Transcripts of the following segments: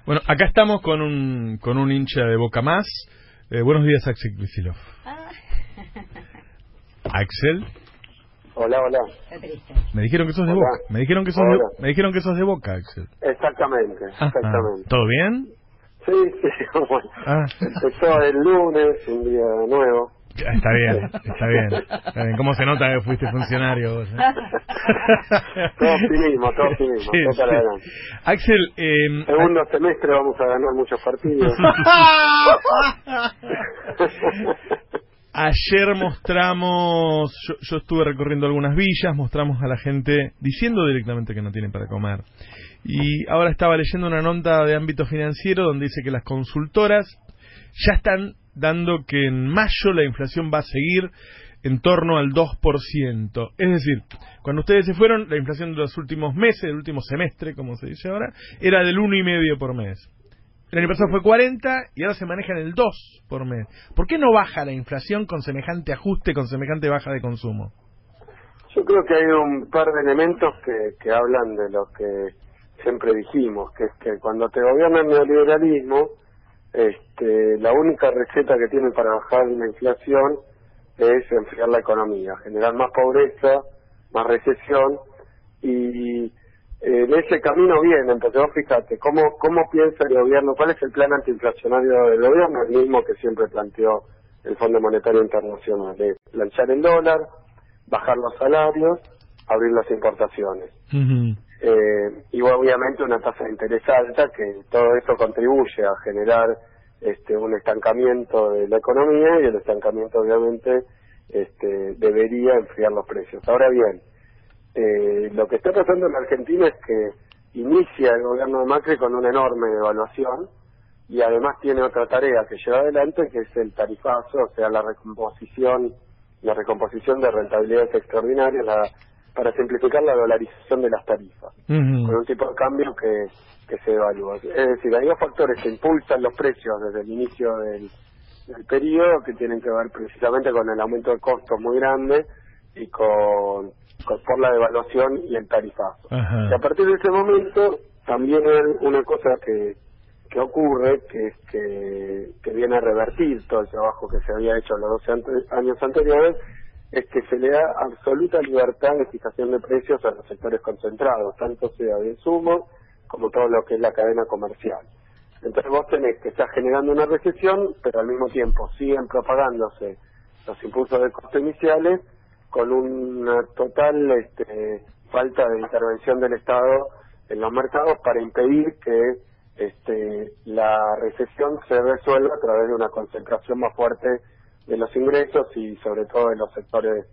Bueno, acá estamos con un hincha de Boca más. Buenos días, Axel Kicillof. Axel. Hola, hola. Me dijeron que sos de Boca. Me dijeron que sos de Boca, Axel. Exactamente, exactamente. ¿Todo bien? Sí, bueno. Empezó el lunes, un día nuevo. Está bien. ¿Cómo se nota que fuiste funcionario vos? Todo optimismo, todo para adelante. Axel, segundo semestre vamos a ganar muchos partidos. Ayer mostramos, yo estuve recorriendo algunas villas, mostramos a la gente diciendo directamente que no tienen para comer. Y ahora estaba leyendo una nota de ámbito financiero donde dice que las consultoras ya están dando que en mayo la inflación va a seguir en torno al 2%. Es decir, cuando ustedes se fueron, la inflación de los últimos meses, del último semestre, como se dice ahora, era del 1,5% por mes. El año pasado fue 40 y ahora se maneja en el 2 por mes. ¿Por qué no baja la inflación con semejante ajuste, con semejante baja de consumo? Yo creo que hay un par de elementos que hablan de lo que siempre dijimos, que es que cuando te gobierna el neoliberalismo, la única receta que tienen para bajar la inflación es enfriar la economía, generar más pobreza, más recesión, y en ese camino vienen, porque vos fíjate, ¿cómo piensa el gobierno? ¿Cuál es el plan antiinflacionario del gobierno? El mismo que siempre planteó el Fondo Monetario Internacional, de planchar el dólar, bajar los salarios, abrir las importaciones. Y obviamente una tasa de interés alta, que todo eso contribuye a generar un estancamiento de la economía, y el estancamiento obviamente debería enfriar los precios. Ahora bien, lo que está pasando en Argentina es que inicia el gobierno de Macri con una enorme devaluación, y además tiene otra tarea que lleva adelante, que es el tarifazo, o sea, la recomposición de rentabilidades extraordinarias, para simplificar la dolarización de las tarifas, con un tipo de cambio que se evalúa. Es decir, hay dos factores que impulsan los precios desde el inicio del periodo, que tienen que ver precisamente con el aumento de costos muy grande y por la devaluación y el tarifazo. Y a partir de ese momento también hay una cosa que ocurre, que es que viene a revertir todo el trabajo que se había hecho en los 12 años anteriores, es que se le da absoluta libertad de fijación de precios a los sectores concentrados, tanto sea de insumos como todo lo que es la cadena comercial. Entonces vos tenés que estar generando una recesión, pero al mismo tiempo siguen propagándose los impulsos de costo iniciales, con una total falta de intervención del Estado en los mercados para impedir que la recesión se resuelva a través de una concentración más fuerte de los ingresos, y sobre todo de los sectores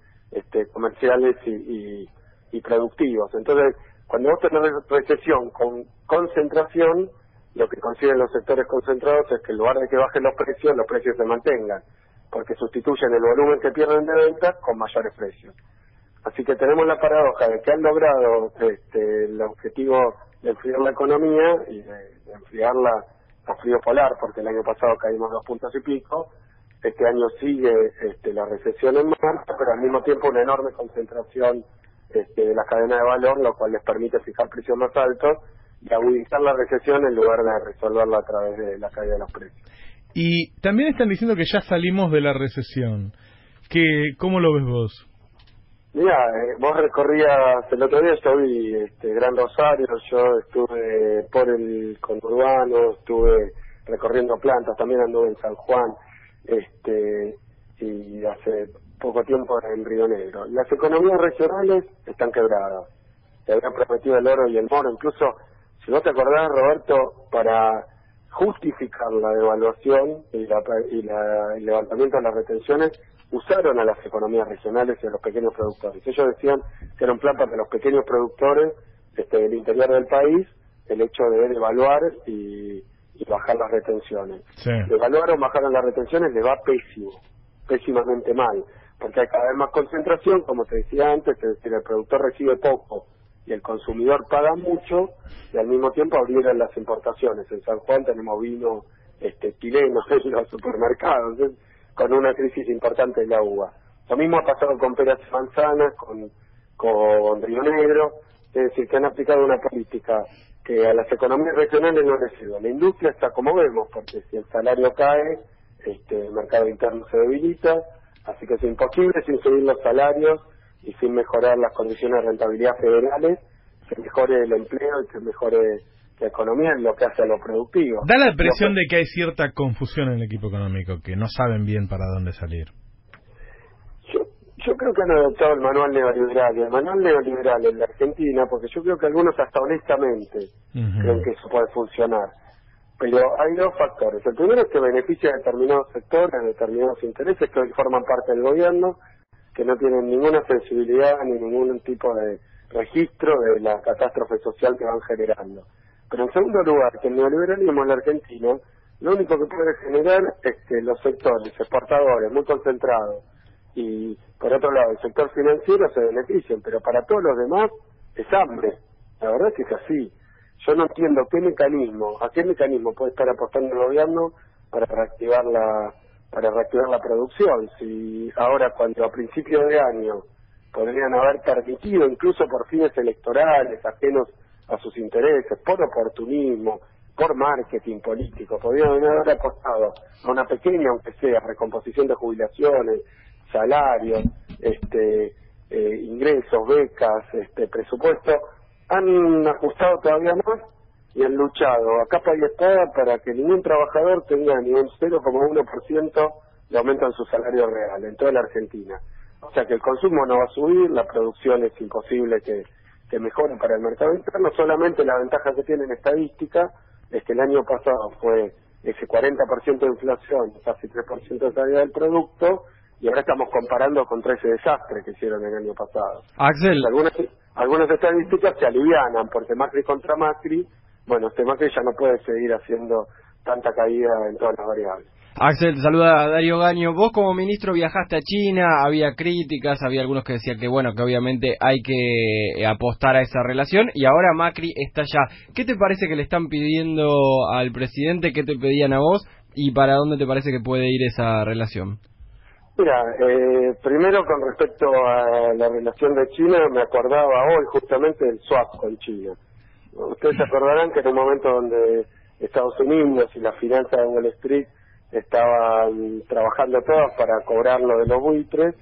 comerciales y productivos. Entonces, cuando vos tenés recesión con concentración, lo que consiguen los sectores concentrados es que en lugar de que bajen los precios se mantengan, porque sustituyen el volumen que pierden de ventas con mayores precios. Así que tenemos la paradoja de que han logrado el objetivo de enfriar la economía y de enfriarla a frío polar, porque el año pasado caímos 2 puntos y pico. Este año sigue la recesión en marcha, pero al mismo tiempo una enorme concentración de la cadena de valor, lo cual les permite fijar precios más altos y agudizar la recesión en lugar de resolverla a través de la caída de los precios. Y también están diciendo que ya salimos de la recesión. ¿Cómo lo ves vos? Mira, vos recorrías el otro día, yo vi Gran Rosario, yo estuve por el conurbano, estuve recorriendo plantas, también anduve en San Juan, y hace poco tiempo en Río Negro. Las economías regionales están quebradas. Se habían prometido el oro y el moro. Incluso, si vos te acordás, Roberto, para justificar la devaluación y el levantamiento de las retenciones, usaron a las economías regionales y a los pequeños productores. Ellos decían que era un plan para los pequeños productores del interior del país, el hecho de devaluar y bajar las retenciones. Sí. Devaluaron, bajaron las retenciones, le va pésimamente mal, porque hay cada vez más concentración, como te decía antes, es decir, el productor recibe poco y el consumidor paga mucho, y al mismo tiempo abrieron las importaciones. En San Juan tenemos vino chileno en los supermercados, con una crisis importante de la uva. Lo mismo ha pasado con peras y manzanas, con Río Negro, es decir, que han aplicado una política que a las economías regionales no les sirve. La industria está como vemos, porque si el salario cae, el mercado interno se debilita, así que es imposible sin subir los salarios y sin mejorar las condiciones de rentabilidad federales, que mejore el empleo y que mejore la economía en lo que hace a lo productivo. Da la impresión de que hay cierta confusión en el equipo económico, que no saben bien para dónde salir. Yo creo que han adoptado el manual neoliberal, y el manual neoliberal en la Argentina, porque yo creo que algunos hasta honestamente creen que eso puede funcionar. Pero hay dos factores. El primero es que beneficia a determinados sectores, a determinados intereses que hoy forman parte del gobierno, que no tienen ninguna sensibilidad ni ningún tipo de registro de la catástrofe social que van generando. Pero en segundo lugar, que el neoliberalismo en la Argentina lo único que puede generar es que los sectores exportadores muy concentrados y por otro lado el sector financiero se beneficien, pero para todos los demás es hambre. La verdad es que es así. Yo no entiendo a qué mecanismo puede estar apostando el gobierno para reactivar la producción. Si ahora, cuando a principios de año podrían haber permitido, incluso por fines electorales, ajenos a sus intereses, por oportunismo, por marketing político, podrían haber apostado a una pequeña, aunque sea, recomposición de jubilaciones, salarios, ingresos, becas, presupuesto, han ajustado todavía más y han luchado a capa y espada para que ningún trabajador tenga ni un 0,1% de aumento en su salario real en toda la Argentina. O sea que el consumo no va a subir, la producción es imposible que mejore para el mercado interno. Solamente la ventaja que tiene en estadística es que el año pasado fue ese 40% de inflación, casi 3% de calidad del producto, y ahora estamos comparando contra ese desastre que hicieron el año pasado. Axel. Algunas estadísticas se alivianan, porque Macri contra Macri, bueno, Macri ya no puede seguir haciendo tanta caída en todas las variables. Axel, saluda a Darío Gaño. Vos como ministro viajaste a China, había críticas, había algunos que decían que bueno, que obviamente hay que apostar a esa relación, y ahora Macri está allá. ¿Qué te parece que le están pidiendo al presidente? ¿Qué te pedían a vos? ¿Y para dónde te parece que puede ir esa relación? Mira, primero con respecto a la relación de China, me acordaba hoy justamente del swap con China. Ustedes se acordarán que en un momento donde Estados Unidos y las finanzas de Wall Street estaban trabajando todas para cobrar lo de los buitres,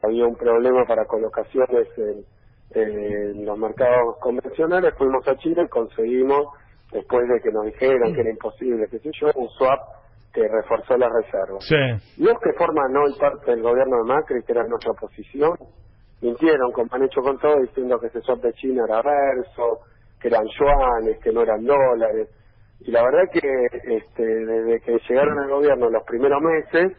había un problema para colocaciones en los mercados convencionales, fuimos a China y conseguimos, después de que nos dijeran que era imposible, qué sé yo, un swap que reforzó las reservas. Sí. Los que forman hoy parte del gobierno de Macri, que era nuestra oposición, mintieron, como han hecho con todo, diciendo que ese swap de China era verso, que eran yuanes, que no eran dólares. Y la verdad que desde que llegaron al gobierno los primeros meses,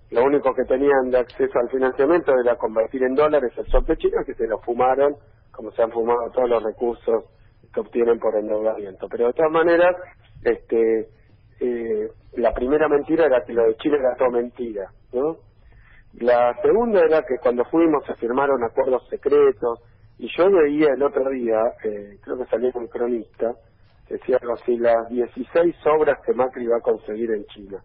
lo único que tenían de acceso al financiamiento era convertir en dólares el swap de China, que se lo fumaron, como se han fumado todos los recursos que obtienen por endeudamiento. Pero de todas maneras, la primera mentira era que lo de Chile era todo mentira, ¿no? La segunda era que cuando fuimos se firmaron acuerdos secretos, y yo veía el otro día, creo que salió en un cronista, decía algo así, las 16 obras que Macri va a conseguir en China.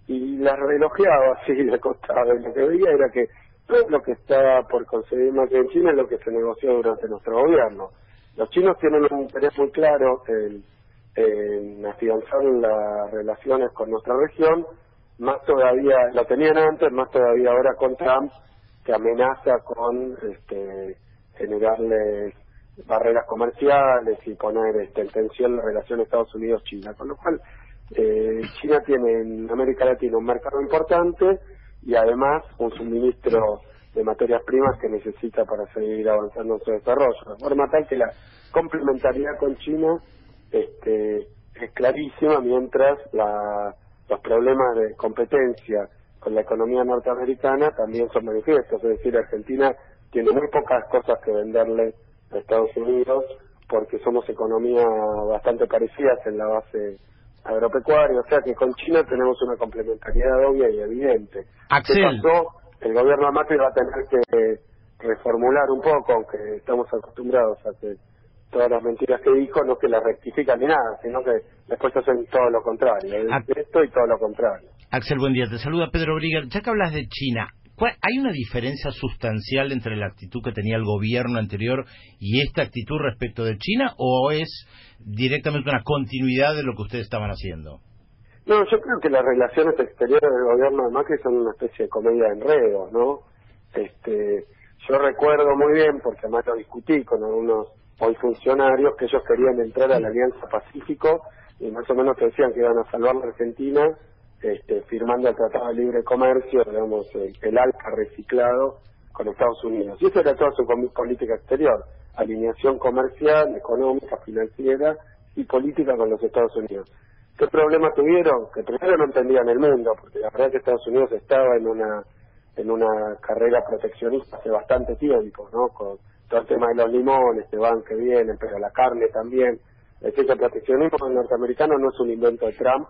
Y las relojeaba así de costado, y lo que veía era que todo lo que estaba por conseguir Macri en China es lo que se negoció durante nuestro gobierno. Los chinos tienen un interés muy claro en afianzar las relaciones con nuestra región, más todavía, lo tenían antes, más todavía ahora con Trump, que amenaza con generarles barreras comerciales y poner en tensión la relación Estados Unidos-China, con lo cual China tiene en América Latina un mercado importante y además un suministro de materias primas que necesita para seguir avanzando en su desarrollo, de forma tal que la complementariedad con China es clarísima, mientras los problemas de competencia con la economía norteamericana también son manifiestos, es decir, Argentina tiene muy pocas cosas que venderle a Estados Unidos porque somos economías bastante parecidas en la base agropecuaria, o sea que con China tenemos una complementariedad obvia y evidente. Axel. ¿Qué pasó? El gobierno de Macri va a tener que reformular un poco, aunque estamos acostumbrados a que todas las mentiras que dijo no que las rectifican ni nada, sino que después hacen todo lo contrario, esto y todo lo contrario. Axel, buen día, te saluda Pedro Brigger. Ya que hablas de China, ¿Hay una diferencia sustancial entre la actitud que tenía el gobierno anterior y esta actitud respecto de China, o es directamente una continuidad de lo que ustedes estaban haciendo? No, yo creo que las relaciones exteriores del gobierno de Macri son una especie de comedia de enredos, ¿no? Yo recuerdo muy bien, porque además lo discutí con algunos hoy funcionarios, que ellos querían entrar a la Alianza Pacífico y más o menos decían que iban a salvar la Argentina firmando el Tratado de Libre Comercio, digamos, el ALCA reciclado con Estados Unidos. Y eso era toda su política exterior, alineación comercial, económica, financiera y política con los Estados Unidos. ¿Qué problema tuvieron? Que primero no entendían el mundo, porque la verdad es que Estados Unidos estaba en una carrera proteccionista hace bastante tiempo, ¿no? Con todo el tema de los limones, que van, que vienen, pero la carne también. Es decir, el proteccionismo norteamericano no es un invento de Trump,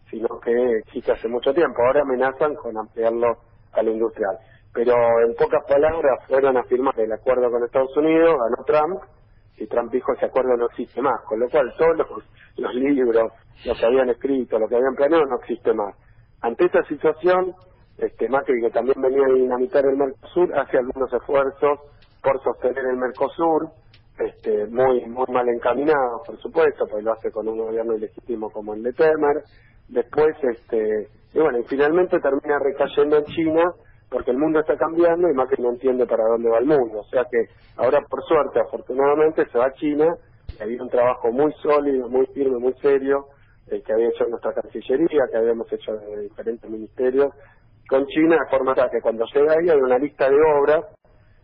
sino que existe hace mucho tiempo. Ahora amenazan con ampliarlo a lo industrial. Pero en pocas palabras fueron a firmar el acuerdo con Estados Unidos, ganó Trump, y Trump dijo ese acuerdo no existe más, con lo cual todos los libros, lo que habían escrito, lo que habían planeado no existe más. Ante esta situación, Macri, que también venía a dinamitar el Mercosur, hace algunos esfuerzos por sostener el Mercosur, muy mal encaminado, por supuesto, pues lo hace con un gobierno ilegítimo como el de Temer. Después, y finalmente termina recayendo en China, porque el mundo está cambiando y Macri no entiende para dónde va el mundo. O sea que ahora, por suerte, afortunadamente, se va a China, y había un trabajo muy sólido, muy firme, muy serio, que había hecho nuestra Cancillería, que habíamos hecho de diferentes ministerios, con China, de forma tal que cuando llega ahí hay una lista de obras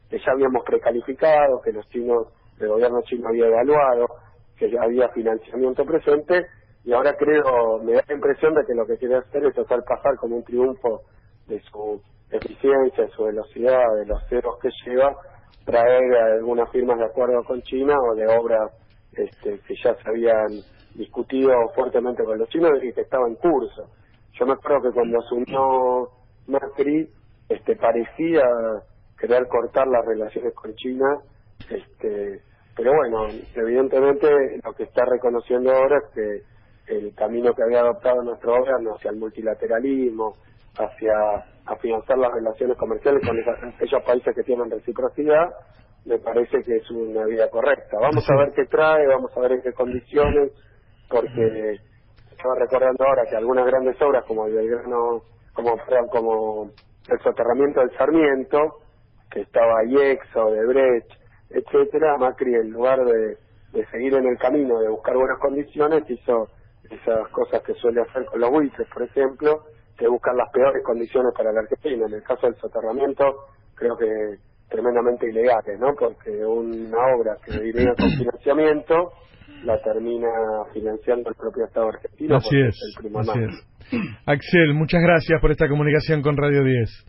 que ya habíamos precalificado, que el gobierno chino había evaluado, que ya había financiamiento presente, y ahora me da la impresión de que lo que quiere hacer es hacer pasar como un triunfo de su eficiencia, de su velocidad, de los ceros que lleva, traer algunas firmas de acuerdo con China o de obras que ya se habían discutido fuertemente con los chinos y que estaba en curso. Yo me acuerdo que cuando asumió Macri, parecía querer cortar las relaciones con China, pero bueno, evidentemente lo que está reconociendo ahora es que el camino que había adoptado nuestro gobierno hacia el multilateralismo, hacia afianzar las relaciones comerciales con aquellos países que tienen reciprocidad, me parece que es una vía correcta. Vamos a ver qué trae, vamos a ver en qué condiciones, porque estaba recordando ahora que algunas grandes obras como el Belgrano, como el soterramiento del Sarmiento, que estaba IEXO, de Brecht, etcétera, Macri, en lugar de seguir en el camino de buscar buenas condiciones, hizo esas cosas que suele hacer con los buitres, por ejemplo, que buscan las peores condiciones para la Argentina. En el caso del soterramiento, creo que tremendamente ilegales, ¿no? Porque una obra que viene con financiamiento la termina financiando el propio Estado argentino. Así es, así es. Axel, muchas gracias por esta comunicación con Radio 10.